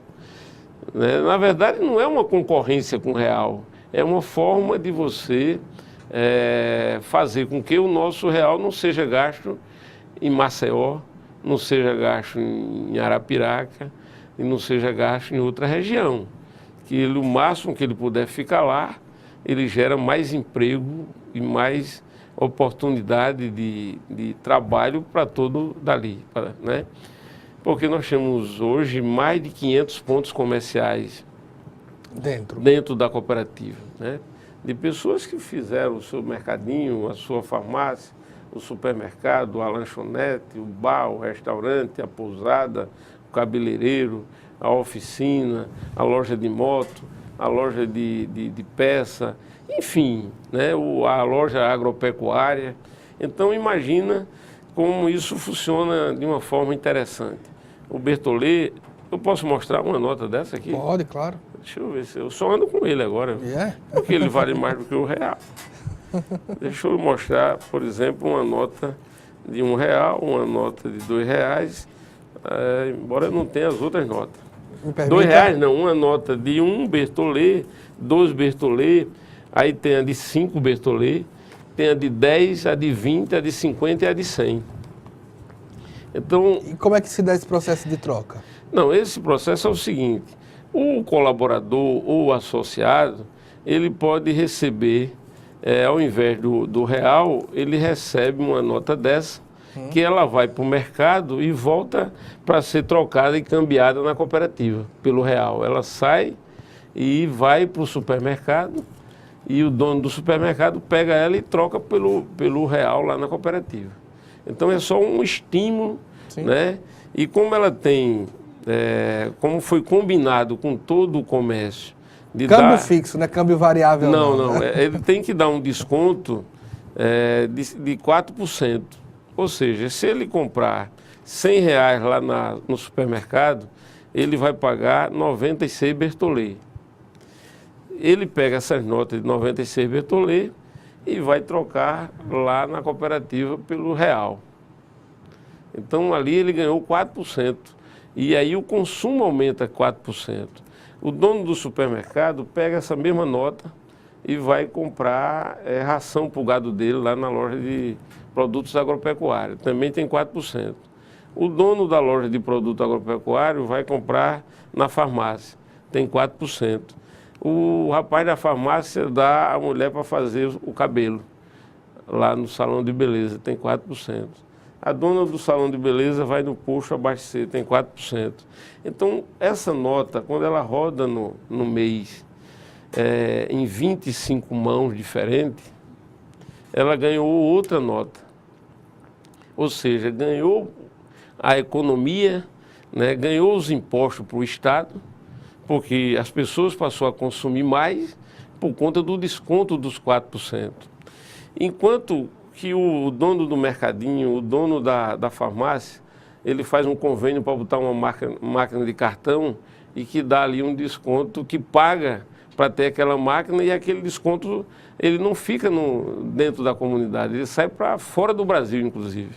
né? Na verdade, não é uma concorrência com o real, é uma forma de você fazer com que o nosso real não seja gasto em Maceió, não seja gasto em Arapiraca e não seja gasto em outra região. Que ele, o máximo que ele puder ficar lá, ele gera mais emprego e mais oportunidade de trabalho para todo dali, né? Porque nós temos hoje mais de 500 pontos comerciais dentro da cooperativa, né? De pessoas que fizeram o seu mercadinho, a sua farmácia, o supermercado, a lanchonete, o bar, o restaurante, a pousada, o cabeleireiro, a oficina, a loja de moto, a loja de peça, enfim, né? A loja agropecuária. Então, imagina como isso funciona de uma forma interessante. O Bertollet, eu posso mostrar uma nota dessa aqui? Pode, claro. Deixa eu ver se eu só ando com ele agora, porque ele vale mais do que o real. Deixa eu mostrar, por exemplo, uma nota de R$1, uma nota de R$2, embora eu não tenha as outras notas. R$2 não, uma nota de 1 Bertollet, 2 Bertollet, aí tem a de 5 Bertollet, tem a de 10, a de 20, a de 50 e a de 100. Então, e como é que se dá esse processo de troca? Não, esse processo é o seguinte: o colaborador ou o associado, ele pode receber, ao invés do real, ele recebe uma nota dessa, que ela vai para o mercado e volta para ser trocada e cambiada na cooperativa pelo real. Ela sai e vai para o supermercado e o dono do supermercado pega ela e troca pelo real lá na cooperativa. Então é só um estímulo, né? E como ela tem, como foi combinado com todo o comércio, câmbio fixo, não é câmbio variável. Não, ele tem que dar um desconto de 4%. Ou seja, se ele comprar R$100 lá no supermercado, ele vai pagar 96 Bertollet. Ele pega essas notas de 96 Bertollet e vai trocar lá na cooperativa pelo real. Então ali ele ganhou 4%. E aí o consumo aumenta 4%. O dono do supermercado pega essa mesma nota e vai comprar ração para o gado dele lá na loja de produtos agropecuários. Também tem 4%. O dono da loja de produto agropecuário vai comprar na farmácia. Tem 4%. o rapaz da farmácia dá a mulher para fazer o cabelo. Lá no salão de beleza tem 4%. A dona do salão de beleza vai no posto abastecer, tem 4%. Então, essa nota, quando ela roda no mês, em 25 mãos diferentes, ela ganhou outra nota. Ou seja, ganhou a economia, né, ganhou os impostos para o Estado, porque as pessoas passaram a consumir mais por conta do desconto dos 4%. Enquanto que o dono do mercadinho, o dono da farmácia, ele faz um convênio para botar uma máquina de cartão e que dá ali um desconto que paga para ter aquela máquina, e aquele desconto ele não fica dentro da comunidade, ele sai para fora do Brasil, inclusive.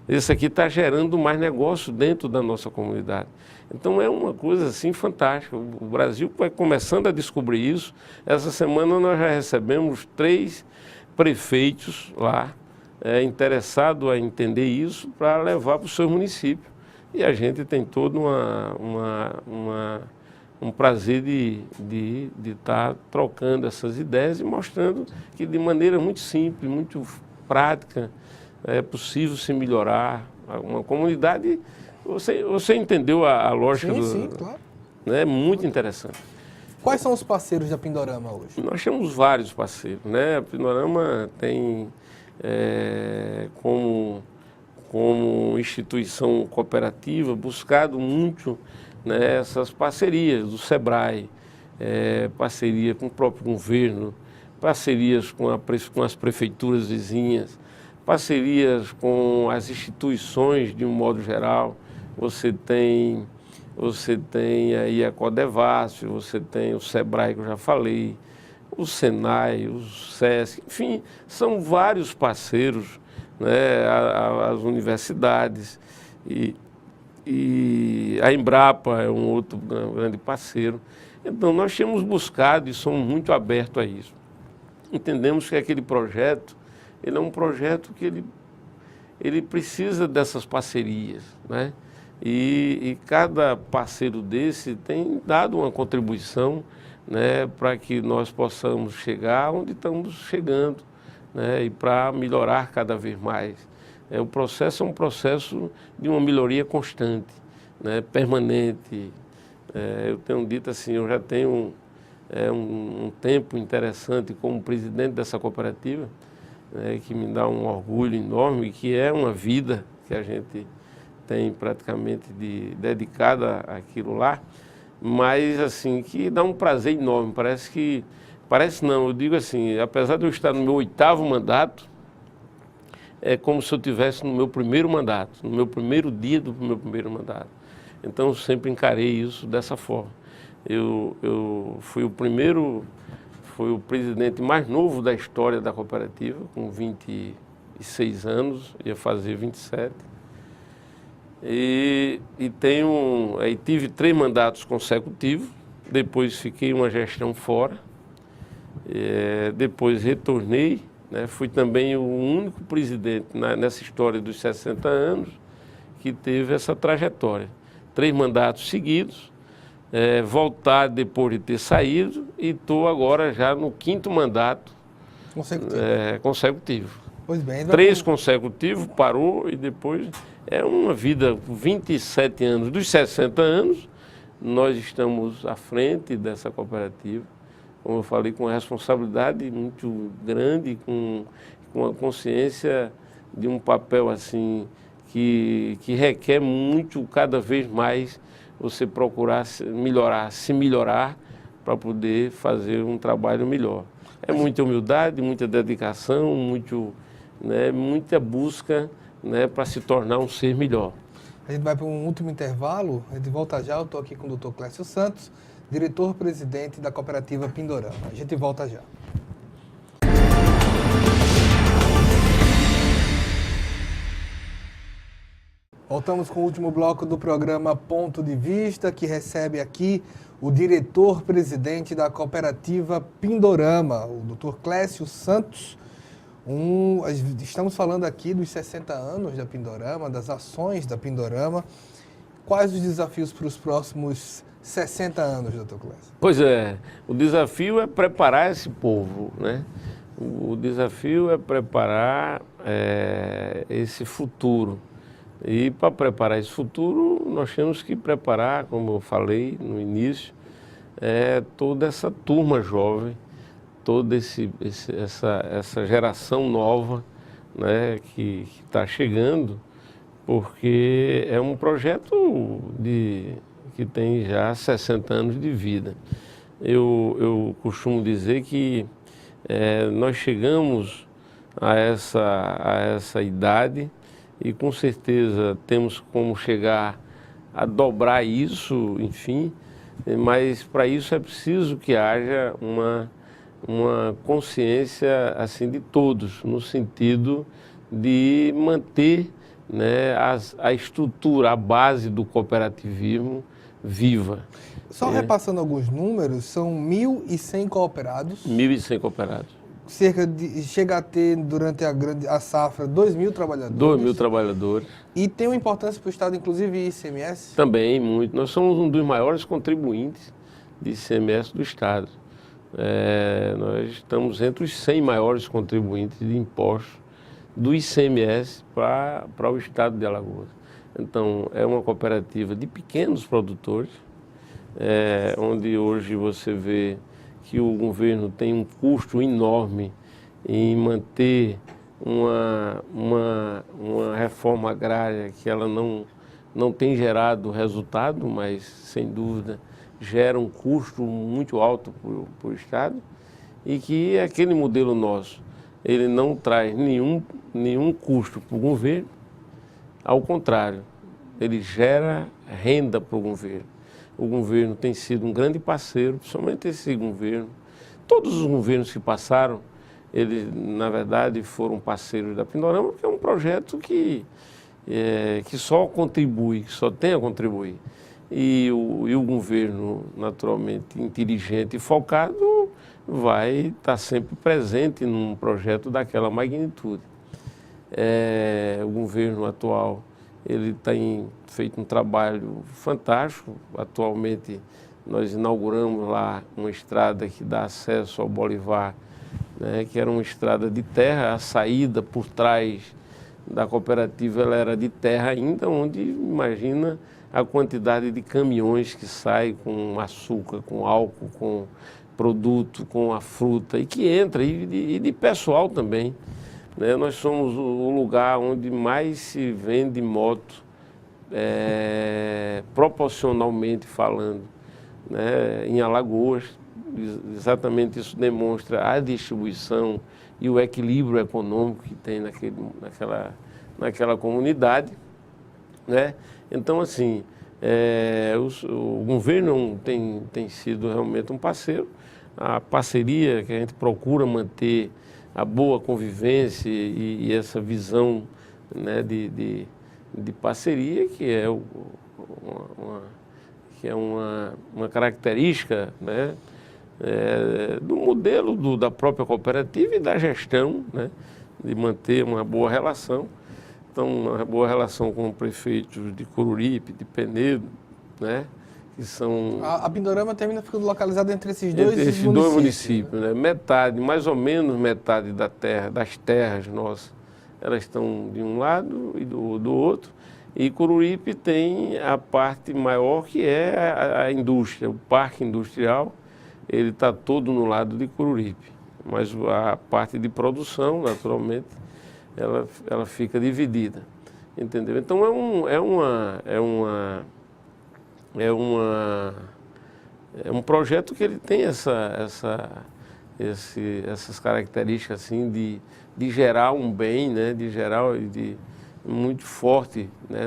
Esse aqui está gerando mais negócio dentro da nossa comunidade. Então é uma coisa assim fantástica. O Brasil vai começando a descobrir isso. Essa semana nós já recebemos 3 prefeitos lá interessados a entender isso para levar para o seu município. E a gente tem todo um prazer de estar trocando essas ideias e mostrando que de maneira muito simples, muito prática, é possível se melhorar. Uma comunidade, você entendeu a lógica Sim, claro. É muito interessante. Quais são os parceiros da Pindorama hoje? Nós temos vários parceiros, né? A Pindorama tem como instituição cooperativa buscado muito, né, essas parcerias do SEBRAE, parceria com o próprio governo, parcerias com as prefeituras vizinhas, parcerias com as instituições de um modo geral. Você tem aí a Codevasf, você tem o SEBRAE, que eu já falei, o SENAI, o SESC, enfim, são vários parceiros, né, as universidades, e a Embrapa é um outro grande parceiro. Então, nós temos buscado e somos muito abertos a isso. Entendemos que aquele projeto, ele é um projeto que ele precisa dessas parcerias, né? E cada parceiro desse tem dado uma contribuição, né, para que nós possamos chegar onde estamos chegando, né, e para melhorar cada vez mais. O processo é um processo de uma melhoria constante, né, permanente. Eu tenho dito assim, eu já tenho um tempo interessante como presidente dessa cooperativa, que me dá um orgulho enorme, que é uma vida que a gente tem praticamente dedicada àquilo lá, mas assim, que dá um prazer enorme. Parece não, eu digo assim, apesar de eu estar no meu 8º mandato, é como se eu estivesse no meu primeiro mandato, no meu primeiro dia do meu primeiro mandato. Então eu sempre encarei isso dessa forma. Eu fui o presidente mais novo da história da cooperativa, com 26 anos, ia fazer 27. E tive 3 mandatos consecutivos, depois fiquei uma gestão fora, depois retornei, né, fui também o único presidente nessa história dos 60 anos que teve essa trajetória. 3 mandatos seguidos, voltar depois de ter saído, e estou agora já no 5º mandato consecutivo. Pois bem, 3 consecutivos, parou, e depois é uma vida, 27 anos, dos 60 anos, nós estamos à frente dessa cooperativa, como eu falei, com uma responsabilidade muito grande, com a consciência de um papel assim que requer muito, cada vez mais, você procurar se melhorar para poder fazer um trabalho melhor. É muita humildade, muita dedicação, muita busca, né, para se tornar um ser melhor. A gente vai para um último intervalo, a gente volta já. Eu estou aqui com o Dr. Clécio Santos, diretor-presidente da cooperativa Pindorama. A gente volta já. Voltamos com o último bloco do programa Ponto de Vista, que recebe aqui o diretor-presidente da cooperativa Pindorama, o Dr. Clécio Santos. Estamos falando aqui dos 60 anos da Pindorama, das ações da Pindorama. Quais os desafios para os próximos 60 anos, doutor Clécio? Pois é, o desafio é preparar esse povo, né? O desafio é preparar esse futuro. E para preparar esse futuro, nós temos que preparar, como eu falei no início, toda essa turma jovem, toda essa geração nova, né, que está chegando, porque é um projeto que tem já 60 anos de vida. Eu costumo dizer que nós chegamos a essa idade e com certeza temos como chegar a dobrar isso, enfim, mas para isso é preciso que haja uma consciência assim de todos, no sentido de manter, né, a estrutura, a base do cooperativismo viva. Só repassando alguns números, são 1.100 cooperados. 1.100 cooperados. Chega a ter, durante a safra, 2.000 trabalhadores. 2.000 trabalhadores. E tem uma importância para o Estado, inclusive ICMS? Também, muito. Nós somos um dos maiores contribuintes de ICMS do Estado. Nós estamos entre os 100 maiores contribuintes de impostos do ICMS para o Estado de Alagoas. Então, é uma cooperativa de pequenos produtores, onde hoje você vê que o governo tem um custo enorme em manter uma reforma agrária que ela não tem gerado resultado, mas, sem dúvida, gera um custo muito alto para o Estado, e que aquele modelo nosso, ele não traz nenhum custo para o governo, ao contrário, ele gera renda para o governo. O governo tem sido um grande parceiro, principalmente esse governo. Todos os governos que passaram, eles, na verdade, foram parceiros da Pindorama, porque é um projeto que só contribui, que só tem a contribuir. E o governo, naturalmente, inteligente e focado, vai estar sempre presente num projeto daquela magnitude. O governo atual, ele tem feito um trabalho fantástico. Atualmente, nós inauguramos lá uma estrada que dá acesso ao Bolivar, né, que era uma estrada de terra. A saída por trás da cooperativa ela era de terra ainda, onde, imagina a quantidade de caminhões que saem com açúcar, com álcool, com produto, com a fruta, e que entra, e de pessoal também. Né? Nós somos o lugar onde mais se vende moto, proporcionalmente falando, né, em Alagoas. Exatamente isso demonstra a distribuição e o equilíbrio econômico que tem naquela comunidade, né? Então, assim, o governo tem sido realmente um parceiro. A parceria que a gente procura manter, a boa convivência e essa visão, né, de parceria, que é uma característica, né, do modelo da própria cooperativa e da gestão, né, de manter uma boa relação. Então, uma boa relação com prefeitos de Coruripe, de Penedo, né, que são... A Pindorama termina ficando localizada entre esses dois municípios, né? Metade, mais ou menos metade das terras nossas, elas estão de um lado e do outro. E Coruripe tem a parte maior, que é a indústria, o parque industrial, ele está todo no lado de Coruripe. Mas a parte de produção, naturalmente, ela fica dividida, entendeu? Então é um projeto que ele tem essas características assim de gerar um bem, né? De gerar muito forte, né?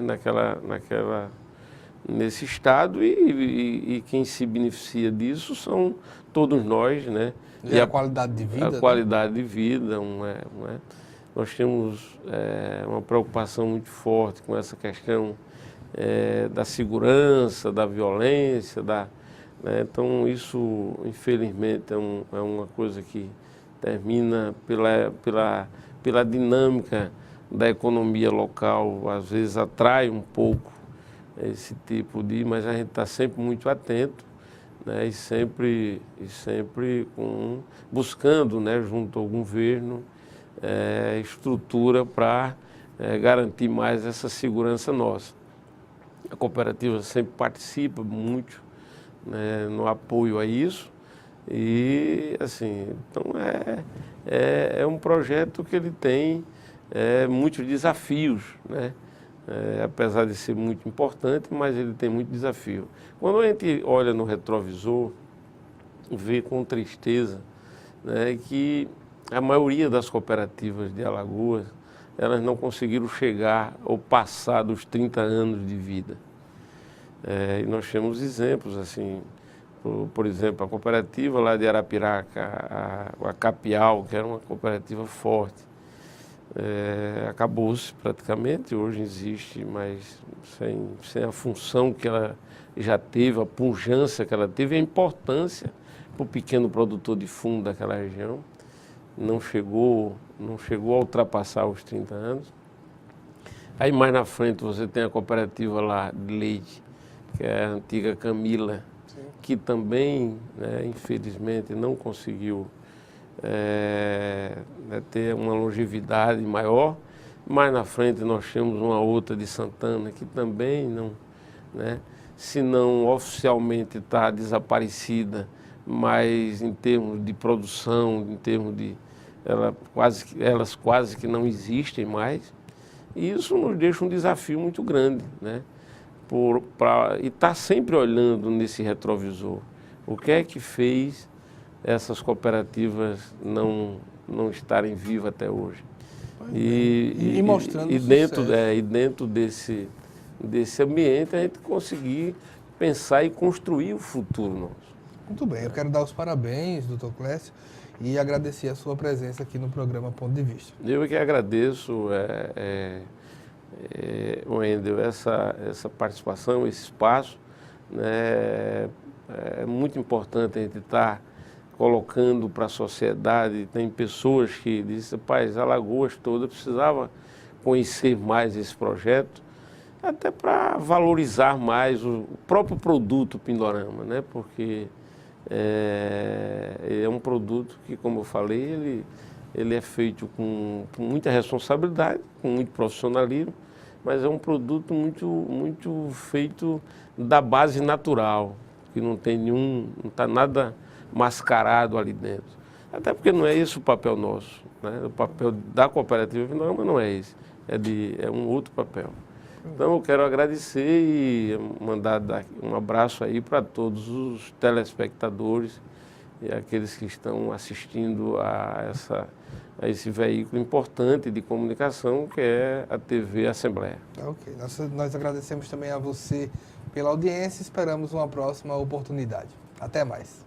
Nesse estado, e quem se beneficia disso são todos nós, né? E a qualidade de vida. A qualidade de vida, Nós temos uma preocupação muito forte com essa questão da segurança, da violência, né? Então isso, infelizmente, é uma coisa que termina pela dinâmica da economia local, às vezes atrai um pouco esse tipo de... Mas a gente está sempre muito atento, né, e sempre buscando, né, junto ao governo, estrutura para garantir mais essa segurança nossa. A cooperativa sempre participa muito, né, no apoio a isso e, assim, então é um projeto que ele tem muitos desafios, né? Apesar de ser muito importante, mas ele tem muito desafio. Quando a gente olha no retrovisor, vê com tristeza, né, que a maioria das cooperativas de Alagoas, elas não conseguiram chegar ou passar dos 30 anos de vida. E nós temos exemplos, assim, por exemplo, a cooperativa lá de Arapiraca, a Capial, que era uma cooperativa forte, acabou-se praticamente, hoje existe, mas sem a função que ela já teve, a pujança que ela teve, a importância para o pequeno produtor de fumo daquela região. Não chegou a ultrapassar os 30 anos. Aí mais na frente você tem a cooperativa lá de leite, que é a antiga Camila, sim, que também, né, infelizmente, não conseguiu ter uma longevidade maior. Mais na frente nós temos uma outra de Santana, que também não, né, se não oficialmente está desaparecida, mas em termos de produção, em termos de... elas quase que não existem mais. E isso nos deixa um desafio muito grande, né? E estar sempre olhando nesse retrovisor. O que é que fez essas cooperativas não estarem vivas até hoje? E mostrando dentro desse ambiente a gente conseguir pensar e construir o futuro nosso. Muito bem, eu quero dar os parabéns, doutor Clécio, e agradecer a sua presença aqui no programa Ponto de Vista. Eu que agradeço, Wendel, essa participação, esse espaço, né? É muito importante a gente estar colocando para a sociedade. Tem pessoas que dizem, rapaz, Alagoas toda precisava conhecer mais esse projeto, até para valorizar mais o próprio produto Pindorama, né? Porque é um produto que, como eu falei, ele é feito com muita responsabilidade, com muito profissionalismo, mas é um produto muito feito da base natural, que não está nada mascarado ali dentro. Até porque não é esse o papel nosso, né? O papel da cooperativa Pindorama não é esse, é um outro papel. Então eu quero agradecer e mandar um abraço aí para todos os telespectadores e aqueles que estão assistindo a esse veículo importante de comunicação que é a TV Assembleia. Ok, nós agradecemos também a você pela audiência e esperamos uma próxima oportunidade. Até mais.